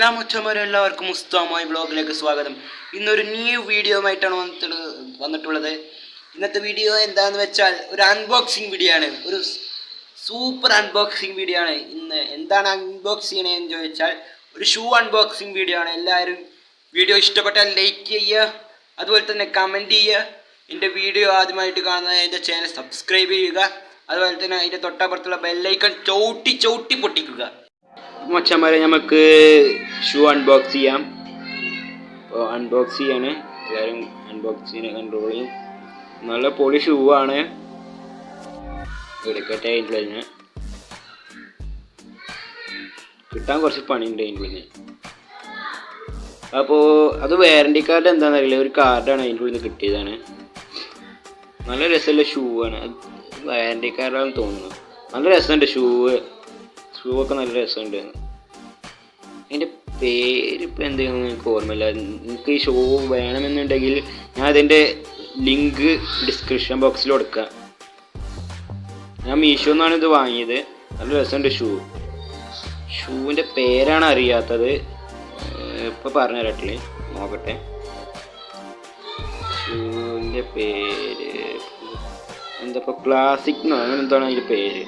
സലാം എല്ലാവർക്കും മുസ്തഫായി ബ്ലോഗിലേക്ക് സ്വാഗതം. ഇന്നൊരു ന്യൂ വീഡിയോ ആയിട്ടാണ് വന്നിട്ടുള്ളത്. ഇന്നത്തെ വീഡിയോ എന്താണെന്ന് വെച്ചാൽ ഒരു അൺബോക്സിങ് വീഡിയോ ആണ്. ഒരു സൂപ്പർ അൺബോക്സിങ് വീഡിയോ ആണ്. ഇന്ന് എന്താണ് അൺബോക്സ് ചെയ്യണതെന്ന് ചോദിച്ചാൽ ഒരു ഷൂ അൺബോക്സിങ് വീഡിയോ ആണ്. എല്ലാവരും വീഡിയോ ഇഷ്ടപ്പെട്ടാൽ ലൈക്ക് ചെയ്യുക, അതുപോലെ തന്നെ കമൻറ്റ് ചെയ്യുക. എൻ്റെ വീഡിയോ ആദ്യമായിട്ട് കാണുന്നത് എൻ്റെ ചാനൽ സബ്സ്ക്രൈബ് ചെയ്യുക, അതുപോലെ തന്നെ അതിൻ്റെ തൊട്ടപ്പുറത്തുള്ള ബെല്ലൈക്കൺ ചവിട്ടി പൊട്ടിക്കുക. മച്ചന്മാരെ നമുക്ക് ഷൂ അൺബോക്സ് ചെയ്യാം. അപ്പോൾ അൺബോക്സ് ചെയ്യാണ്, എല്ലാവരും അൺബോക്സിങ് കൺട്രോൾ ചെയ്യും. നല്ല പൊളി ഷൂ ആണ്. എടുക്കട്ടെ. അതിൻ്റെ തന്നെ കിട്ടാൻ കുറച്ച് പണിയുണ്ട്. അതിൻ്റെ പിന്നെ അപ്പോൾ അത് വാറണ്ടി കാർഡ് എന്താണെന്ന് അറിയില്ല, ഒരു കാർഡാണ് അതിൻ്റെ ഉള്ളിൽ നിന്ന് കിട്ടിയതാണ്. നല്ല രസമുള്ള ഷൂ ആണ്. വാറണ്ടി കാർഡാണെന്ന് തോന്നുന്നു. നല്ല രസമുണ്ട് ഷൂ ഒക്കെ നല്ല രസമുണ്ട്. അതിൻ്റെ പേരിപ്പോൾ എന്തെങ്കിലും എനിക്ക് ഓർമ്മയില്ല. എനിക്ക് ഈ ഷൂ വേണമെന്നുണ്ടെങ്കിൽ ഞാൻ അതിൻ്റെ ലിങ്ക് ഡിസ്ക്രിപ്ഷൻ ബോക്സിൽ കൊടുക്കാം. ഞാൻ മീഷോന്നാണ് ഇത് വാങ്ങിയത്. നല്ല രസമുണ്ട് ഷൂവിൻ്റെ പേരാണ് അറിയാത്തത്. ഇപ്പോൾ പറഞ്ഞു തരട്ടെ, നോക്കട്ടെ. ഷൂവിൻ്റെ പേര് എന്താ, ഇപ്പോൾ ക്ലാസിക് എന്നോ അങ്ങനെ എന്താണ് അതിൻ്റെ പേര്.